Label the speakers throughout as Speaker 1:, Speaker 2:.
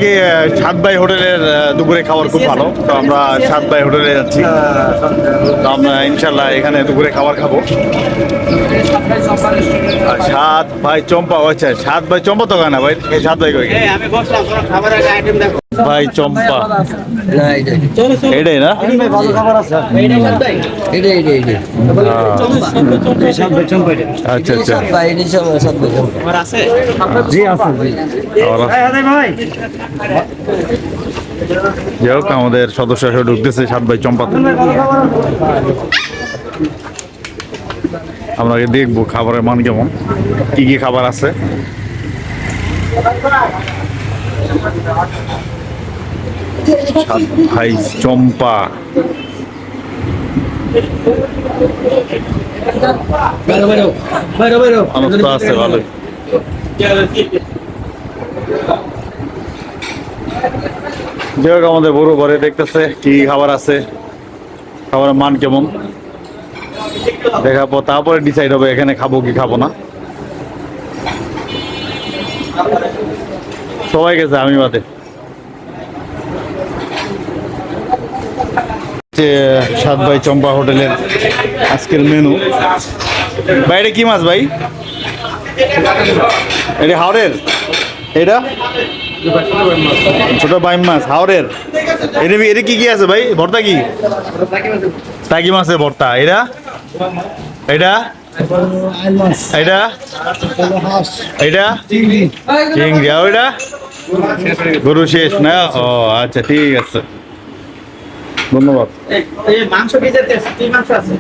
Speaker 1: কি সাত ভাই হোটেলের দুপুরে খাবার খুব ভালো, তো আমরা সাত ভাই হোটেলে যাচ্ছি। তো আমরা ইনশাল্লাহ এখানে দুপুরে খাবার খাবো। আর সাত ভাই চম্পা, আচ্ছা সাত ভাই চম্পা তো না ভাই, সাত ভাই কই ভাই চম্পা এটাই না? আচ্ছা আচ্ছা, যাই হোক আমাদের সদস্য হিসেবে ঢুকতেছে সাত ভাই চম্পাতে। আমরা দেখবো খাবারের মান কেমন, কি কি খাবার আছে। সাত ভাই চম্পা অবস্থা আছে ভালোই। যাই হোক আমাদের বড় ঘরে দেখতেছে কি খাবার আছে, খাবারের মান কেমন দেখাবো, তারপরে ডিসাইড হবে এখানে খাবো কি খাবো না। সবাই গেছে আমি বাদে। সাত ভাই চম্পা হোটেলের আজকের মেনু। বাইরে কি মাছ ভাই? এটা হাওড়ের, এটা ছোট বাইম মাছ হাওড়ের। এটা কি কি আছে ভাই? ভর্তা কি? টাকি মাছের ভর্তা। এটা এটা এটা এটা চিংড়ি, আর ওইটা গরু শেষ না? ও আচ্ছা ঠিক আছে, ধন্যবাদ।
Speaker 2: মাংস কি মাংস আছে?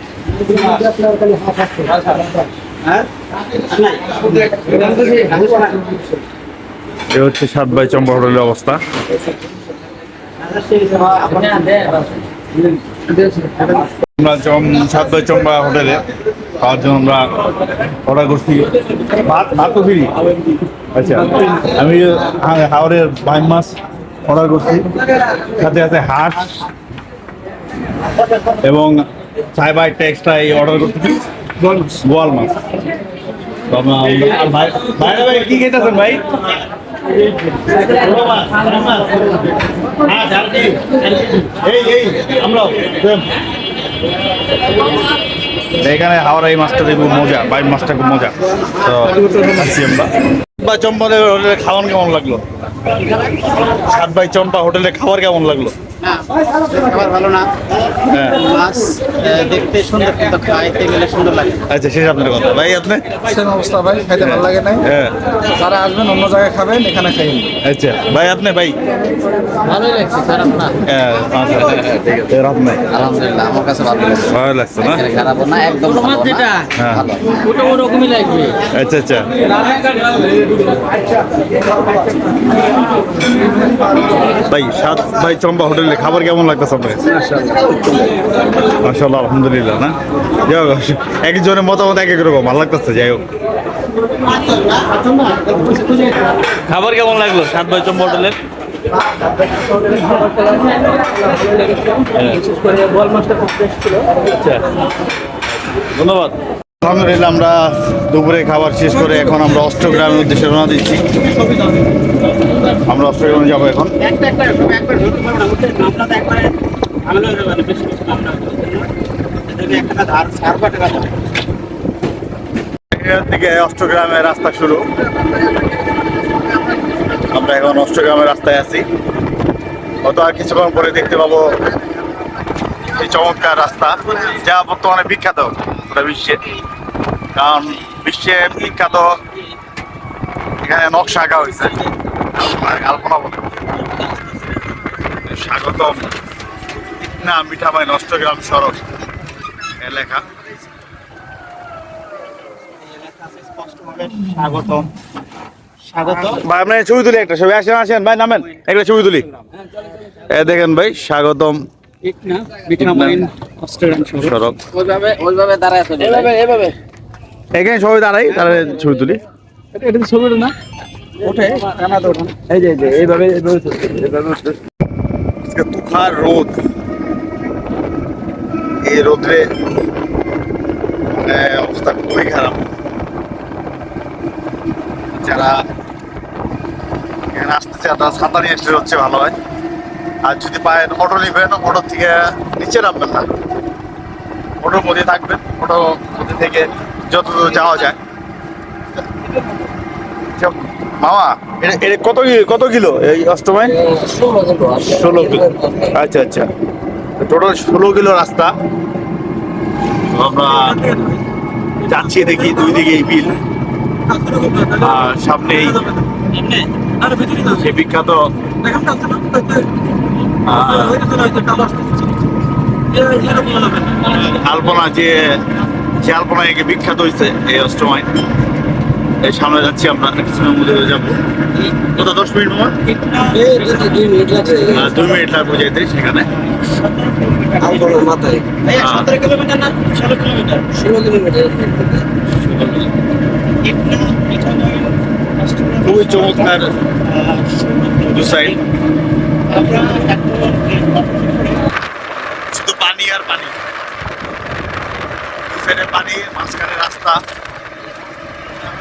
Speaker 1: এ হচ্ছে সাত ভাই চম্পা হোটেলের অবস্থা। আমরা সাত ভাই চম্পা হোটেলে খাওয়ার জন্য আমরা অর্ডার করছি ভাত তো ফ্রি। আচ্ছা, আমি হাওড়ের বাইম মাছ অর্ডার করছি, সাথে আছে হাঁস এবং চাই ভাই এক্সট্রা অর্ডার করছি গোয়াল মাছ। ভাই ভাই কি খেতেছেন ভাই? এখানে হাওড়া এই মাছটা খুব মজা, বাইম মাছটা খুব মজা। তো খাচ্ছি আমরা। চম্পা হোটেলে খাওয়ান কেমন লাগলো? সাত ভাই চম্পা হোটেলে খাবার কেমন লাগলো?
Speaker 2: খাবার ভালো না,
Speaker 1: হ্যাঁ
Speaker 2: মাছ দেখতে সুন্দর কিন্তু খাইতে গেলে সুন্দর লাগে।
Speaker 1: আচ্ছা শেষ আপনার কথা। ভাই আপনি?
Speaker 3: সেম অবস্থা ভাই, খাইতে ভালো লাগে নাই।
Speaker 1: হ্যাঁ
Speaker 3: যারা আসবেন অন্য জায়গায় খাবেন, এখানে খাইন।
Speaker 1: আচ্ছা ভাই আপনি? ভাই
Speaker 2: ভালোই লাগছে, খারাপ না।
Speaker 1: হ্যাঁ ঠিক আছে, রাত নাই
Speaker 2: আলহামদুলিল্লাহ, আমার কাছে ভালো লাগছে।
Speaker 1: ভালো লাগছে না?
Speaker 2: খারাপ না, একদম ভালো না।
Speaker 1: হ্যাঁ
Speaker 2: ওটা ওরকমই লাগবে।
Speaker 1: আচ্ছা আচ্ছা। ভাই সাত ভাই চম্পা হোটেলে খাবার কেমন লাগতেছে আপনার? মাশাআল্লাহ আলহামদুলিল্লাহ না? যাই হোক একজনের মতামত এক এক রকম, ভালো লাগতেছে। যাই হোক খাবার কেমন লাগলো সাত ভাই চম্পা হোটেলের? আচ্ছা ধন্যবাদ। আলহামদুলিল্লাহ আমরা দুপুরে খাবার শেষ করে এখন আমরা অষ্টগ্রামের উদ্দেশ্যে রওনা দিচ্ছি। আমরা অষ্টগ্রামে যাবো এখন। এখান থেকে অষ্টগ্রামের রাস্তা শুরু। আমরা এখন অষ্টগ্রামের রাস্তায় আছি, হয়তো আর কিছুক্ষণ পরে দেখতে পাবো এই চমৎকার রাস্তা, যা বর্তমানে বিখ্যাত পুরো বিশ্বে। কারণ বিশ্বে বিখ্যাত এখানে নকশা আঁকা হয়েছে, কল্পনা বলে স্বাগতম না মিঠামাই অষ্টগ্রাম সড়ক লেখা। স্বাগতম স্বাগতম ভাই, আপনার ছবি তুলি একটা, ছবি আসেন আসেন ভাই, নামেন একটা ছবি তুলি। এ দেখেন ভাই স্বাগতম সড়ক।
Speaker 2: ওইভাবে দাঁড়ায় আছে, এভাবে
Speaker 1: এখানে সবাই দাঁড়াই, তারা ছবি তুলি।
Speaker 3: এটা ছবি না ওঠে, কানাতে ওঠে। এই যে এইভাবে
Speaker 1: আজকে তুষার রোদ, এই রোদ্রে অবস্থা খুবই খারাপ। যারা এখানে আসতেছে আপনার ছাতা নিয়ে আসলে হচ্ছে ভালো হয়। আর যদি পায়েন অটো নেবেন, অটোর থেকে নিচে নামবেন না, অটোর মধ্যে থাকবেন, অটোর মধ্যে থেকে যত দূর যাওয়া যায়। আচ্ছা, মামা এটা এটা কত কিলো এই অষ্টমাইল? 16 কিলো। আচ্ছা আচ্ছা, টোটাল 16 কিলো রাস্তা। তো আমরা যাচ্ছি, দেখি দুই দিকে এই বিল, আর সামনে সেই বিখ্যাত আলপনা, যে আলপনা একে বিখ্যাত হয়েছে এই অষ্টমাইল। এই সামনে যাচ্ছি আমরা, কিছুক্ষণের মধ্যে যাবো। কত 10 মিনিট মামা?
Speaker 3: 2 মিনিট লাগছে
Speaker 1: 2 মিনিট লাগবে যেতে সেখানে।
Speaker 3: আলপনার মাথায়। 16 কিলোমিটার।
Speaker 1: খুবই চমৎকার দু সাইড, শুধু পানি আর পানি, দু সাইডে পানি, মাঝখানে রাস্তা,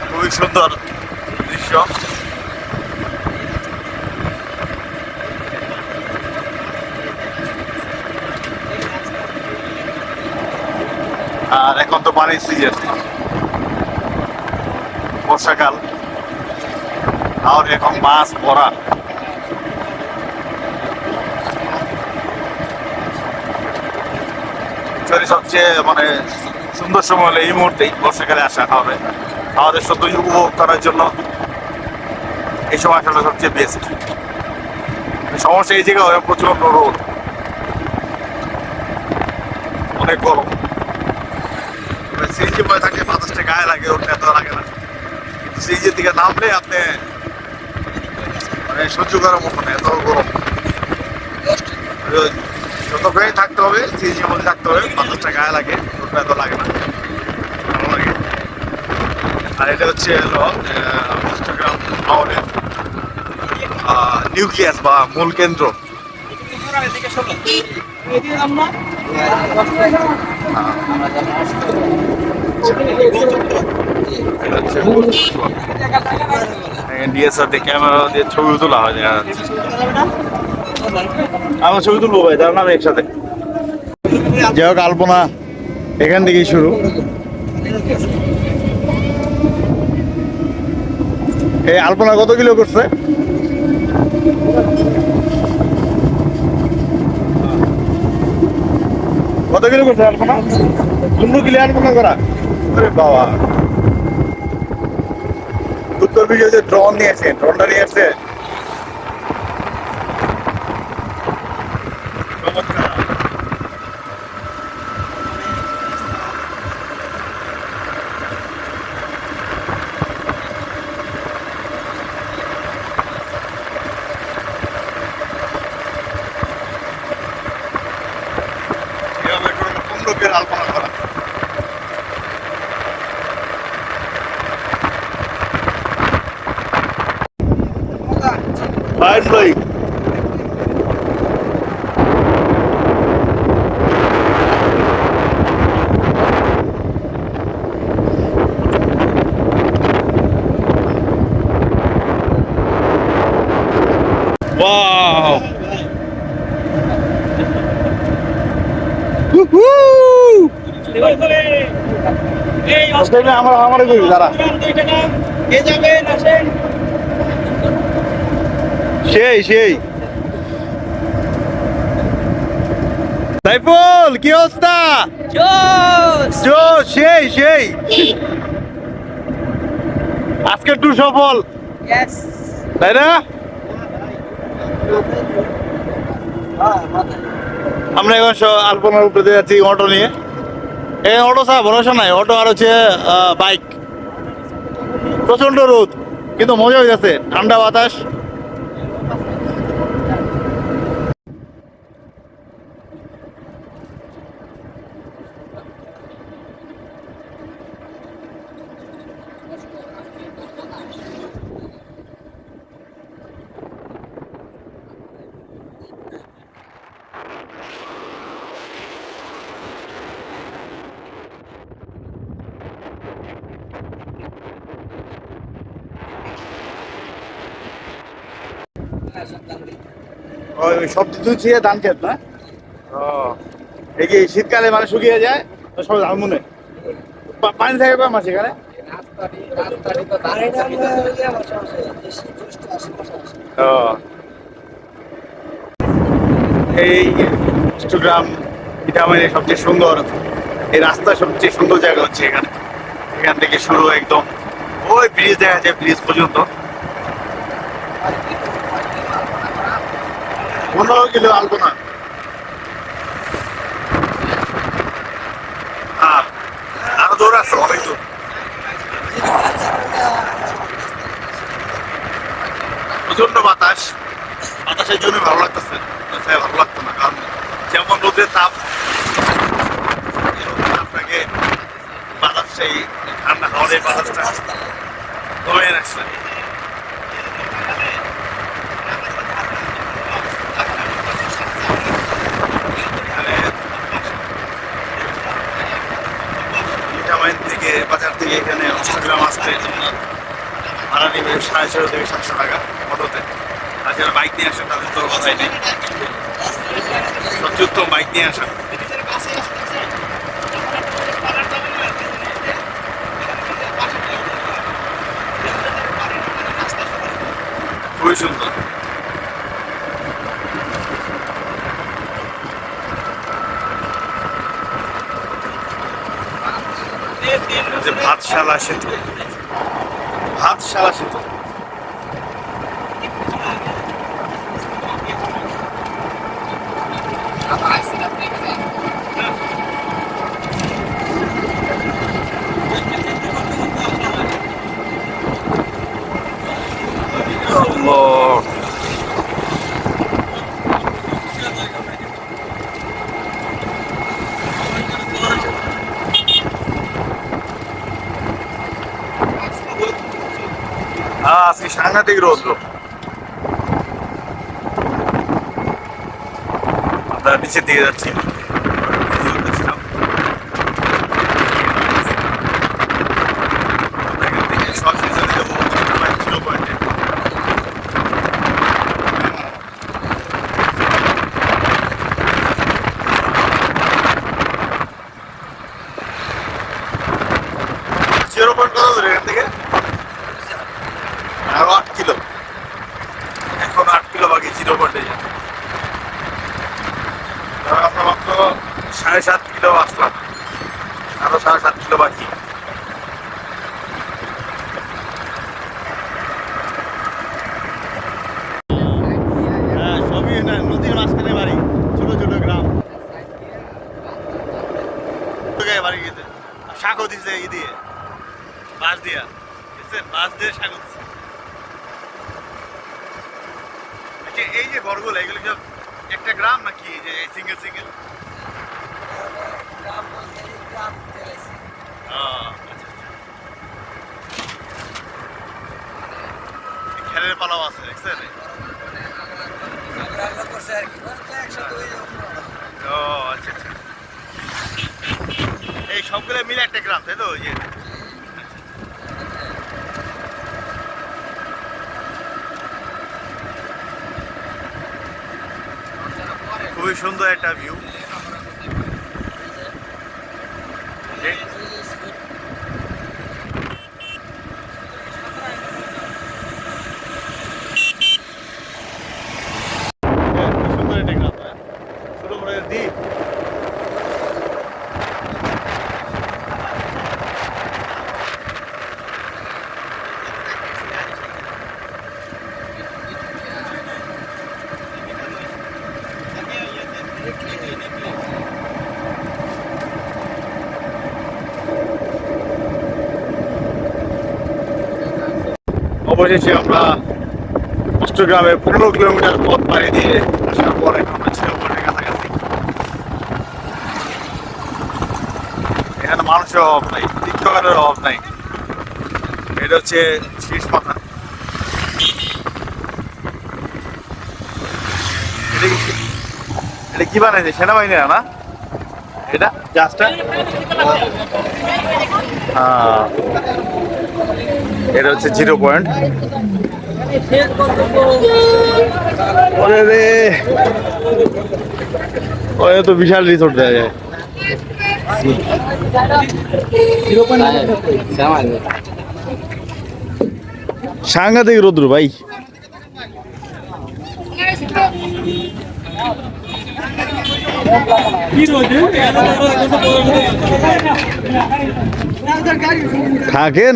Speaker 1: খুবই সুন্দর দৃশ্য। আর এখন তো পানির সিজন, বর্ষাকাল, আর এখন মাছ ভরা। সবচেয়ে মানে সুন্দর সময় হলো এই মুহূর্তেই, বর্ষাকালে আসা হবে আমাদের সত্যি উপভোগ করার জন্য। এই সময় আসলে সবচেয়ে বেস্ট। সমস্যা এই জায়গায় প্রচন্ড রোদ, অনেক গরম। সিএনজি বয়ে থাকলে বাতাসটা গায়ে লাগে, ওটা এত লাগে না। কিন্তু সিএনজির দিকে নামলে আপনি মানে সহ্য করার মতো না, এত গরম। যতক্ষণই থাকতে হবে সিএনজির মধ্যে থাকতে হবে, বাতাসটা গায়ে লাগে, ওটা এত লাগে না, ভালো লাগে। আর এটা হচ্ছে হলো চট্টগ্রাম শহরের নিউক্লিয়াস বা মূল কেন্দ্র। ডিএসআর দিয়ে ক্যামেরা দিয়ে ছবি তোলা হয়, দেখা যাচ্ছে। আমার ছবি তুলবো ভাই, তার নাম একসাথে। যাই হোক, আলপনা এখান থেকেই শুরু। এই আলপনা কত কিলো করছে? কত কিলো করছে আলপনা? 15 কিলো আলপনা করা। আরে বাবা, উত্তর বিজয় যে ড্রোন নিয়ে আসে, ড্রোনটা নিয়ে আসছে। এভাবে করে 15 কিলো আলপনা করা। Mind blowing. Wow. Woohoo! আমার কই দাঁড়া। সেই সাইফুল, কি অবস্থা? জোশ, সেই আজকের ট্যুর সফল, তাই না? আমরা এখন আলপনার উপরে যাচ্ছি অটো নিয়ে। এই অটো ছাড়া ভরসা নাই, অটো আর হচ্ছে বাইক। প্রচন্ড রোদ, কিন্তু মজা হয়ে যাচ্ছে, ঠান্ডা বাতাস। ওই সব দুধ ছিঁড়ে ধান খেত না? ও এই কি শীতকালে মানে শুকিয়ে যায় তো সব ধান মনে পানি থাকে বা মাছ এখানে? ও এই চট্টগ্রাম পিঠামাইনের সবচেয়ে সুন্দর এই রাস্তা সবচেয়ে সুন্দর জায়গা হচ্ছে এখানে। এখান থেকে শুরু একদম ওই ব্রিজ দেখা যায়, ব্রিজ পর্যন্ত 15 কিলো আলপনা। হ্যাঁ আরো দূর আছে, অনেক দূর। প্রচন্ড বাতাস, বাতাসের জন্য ভালো লাগতেছে, ভালো লাগতো না কারণ যেমন রোদের তাপ, এই রোদের তাপটাকে বাতাস সেই ঠান্ডা হাওয়ার বাতাসটা কমিয়ে রাখছে। পিঠামাইন থেকে বাজার থেকে এখানে চট্টগ্রাম আসতে ভাড়া নেবে 650 থেকে 700 টাকা অটোতে। আর যারা বাইক নিয়ে আসেন তাদের তো কথাই নেই, সত্যি উত্তম বাইক নিয়ে আসা। খুবই সুন্দর। ভাতশালা সেতু, ভাতশালা সেতু। আজকে সাংঘাতিক রৌদ্র। আমরা নিচের দিকে যাচ্ছি। জিরো পয়েন্ট কত দূর এখান থেকে? আরো 8 কিলো, এখন 8 কিলো বাকি জিরো পয়েন্টে যাবে। আমরা মাত্র 7.5 কিলো আসলাম, আরো 7.5 কিলো বাকি। সবই না নদীর মাঝখানে বাড়ি, ছোট ছোট গ্রাম। বাড়ি গেছে শাকও দিছে ই দিয়ে, বাঁশ দিয়া দেখছেন, বাঁশ দিয়ে শাক দিচ্ছে। আচ্ছা এই যে ঘরগুলো এগুলো সব একটা গ্রাম নাকি যে সিঙ্গেল সিঙ্গেল? খেলের পালাও আছে দেখছেন? ও আচ্ছা আচ্ছা, এই সবগুলো মিলে একটা গ্রাম তাই তো? ওই যে খুবই সুন্দর একটা ভিউ। সুন্দর একটা গ্রাম, ছোট বড় দ্বীপ। অবশেষে আমরা চট্টগ্রামে 15 কিলোমিটার পথ পাড়ি দিয়ে আসার পর এখন আমরা চিরপয়েন্টের কাছাকাছি। এখানে মানুষের অভাব নাই, তীর্থকারের অভাব নাই। এটা হচ্ছে শীষ মাথা। এটা কি বানাইছে? সেনাবাহিনীরা না এটা জাহাজটা? এটা হচ্ছে জিরো পয়েন্ট। ওরে রে, ওরে তো বিশাল রিসোর্ট দেওয়া যায়। সাংঘাতিক রৌদ্র ভাই। থাকেন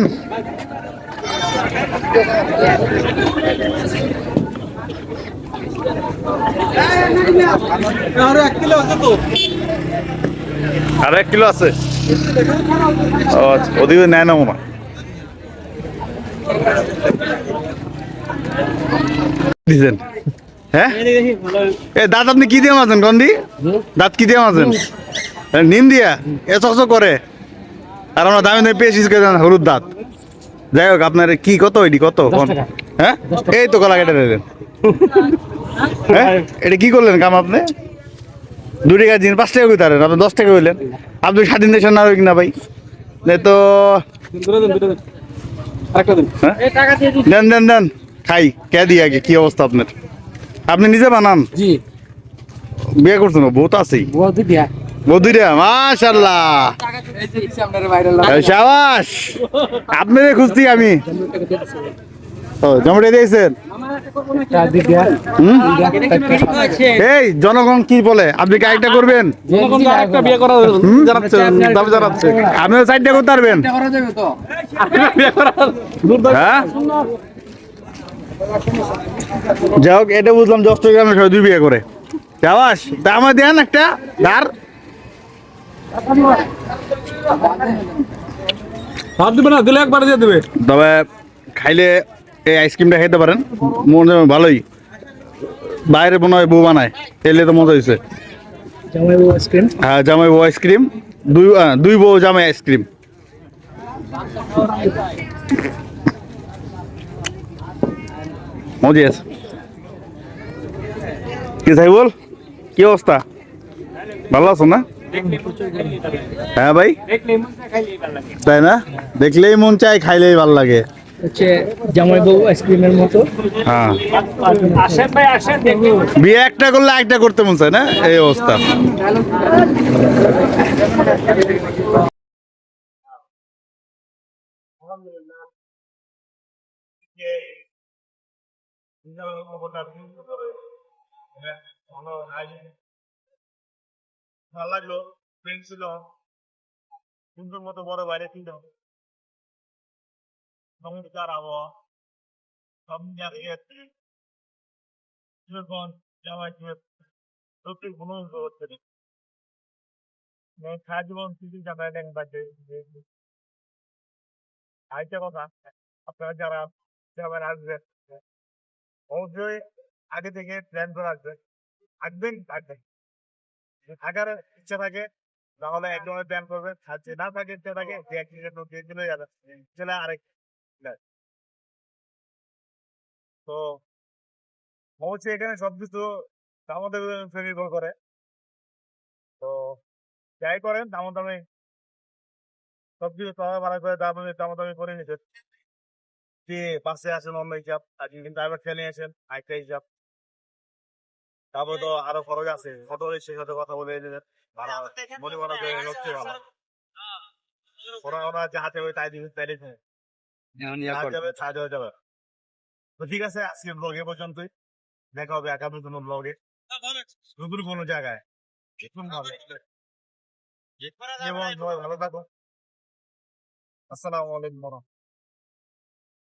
Speaker 1: আর 1 কিলো আছে। ও আচ্ছা, ওদিকে নেয় না মনে হয়। দিছেন হ্যাঁ? এ দাঁত আপনি কি দিয়ে মাছেন গন্ধি? দাঁত কি দিয়ে মাছেন? নিম দিয়া এ চকচক করে। আর আমরা দামি দামি পেয়েছি হলুদ দাঁত। যাই হোক, আপনার কি কত এটি কত? হ্যাঁ, এই তো কলা কেটে দিলেন। হ্যাঁ, এটা কি করলেন কাম আপনি? 2 টাকা দিন 5 টাকা কইতারেন, আপনি 10 টাকা কইলেন। আপনি স্বাধীন দেশের নাগরিক না ভাই? তো দেন দেন দেন খাই কে দিয়ে আগে। কি অবস্থা আপনার? আপনি নিজে বানান?
Speaker 3: জি,
Speaker 1: বিয়ে করছেন? বউ তো আছেই? বউ দুইটা, মাশাআল্লাহ, শাবাশ। আপনারে খুঁজছি আমি। ও জমা দিয়েছেন? এই জনগণ কি বলে, আপনি কি আরেকটা করবেন? দাবি জানাচ্ছে আপনিও 4টা করতে পারবেন? হ্যাঁ, যাই হোক, এটা বুঝলাম চট্টগ্রামে সবাই 2 বিয়ে করে। শাবাশ, তা আমার দেন একটা ধার।
Speaker 3: ভাত দিবে না, দিলে একবার দিয়ে দেবে।
Speaker 1: তবে খাইলে এই আইসক্রিমটা খেতে পারেন, মনে হয় ভালোই। বাইরে মনে হয় বউ বানায়, এলে তো মজা হয়েছে। হ্যাঁ, জামাই বউ আইসক্রিম, দুই বউ জামাই আইসক্রিম। মজা আছে। কি তাই বল, কি অবস্থা? ভালো আছো না? হ্যাঁ ভাই, তাই না? দেখলেই মন চায়, খাইলেই ভালো লাগে।
Speaker 3: হচ্ছে জামাই বউ আইসক্রিমের মতো।
Speaker 1: হ্যাঁ,
Speaker 3: আসেন ভাই আসেন, দেখুন।
Speaker 1: বিয়ে একটা করলে একটা করতে মন চায় না, এই অবস্থা। ভালো লাগলো, ফ্রেন্ড ছিল সুন্দর মতো বড় বাইরে ছিল, চমৎকার আবহাওয়া, সব জায়গায় জামাই সত্যি কোনো হচ্ছে না। সারা জীবন কিছু জামাই দেন বাজে আরেকটা কথা, আপনারা যারা জামাই আসবেন অবশ্যই আগে থেকে প্ল্যান করে আসবেন। আসবেন থাকবেন, থাকার ইচ্ছা থাকে তাহলে এক ধরনের প্ল্যান করবেন, আর যে না থাকে ইচ্ছা থাকে যে এক দিয়ে চলে যাবে, চলে আরেক plan। তো অবশ্যই এখানে সবকিছু আমাদের নির্ভর করে। তো যাই করেন দামা দামে সবকিছু চলা ভাড়া করে দামা দামি করে নিতে। যে বাসে আসেন অন্য হিসাব, আর যদি ড্রাইভার ট্রেনে আসেন আরেকটা হিসাব। তারপরে তো আরো খরচ আছে, অটো রিক্সার সাথে কথা বলে নেবেন, ভাড়া মনে মনে করে হচ্ছে ভালো। ওরা যা হাতে হবে তাই দিবে, তাই দিবে যাবে, ছাড় হয়ে যাবে। তো ঠিক আছে, আজকে ব্লগ এ পর্যন্তই। দেখা হবে আগামী কোনো ব্লগে, নতুন কোনো জায়গায়। এবং সবাই ভালো থাকো। আসসালামু আলাইকুম।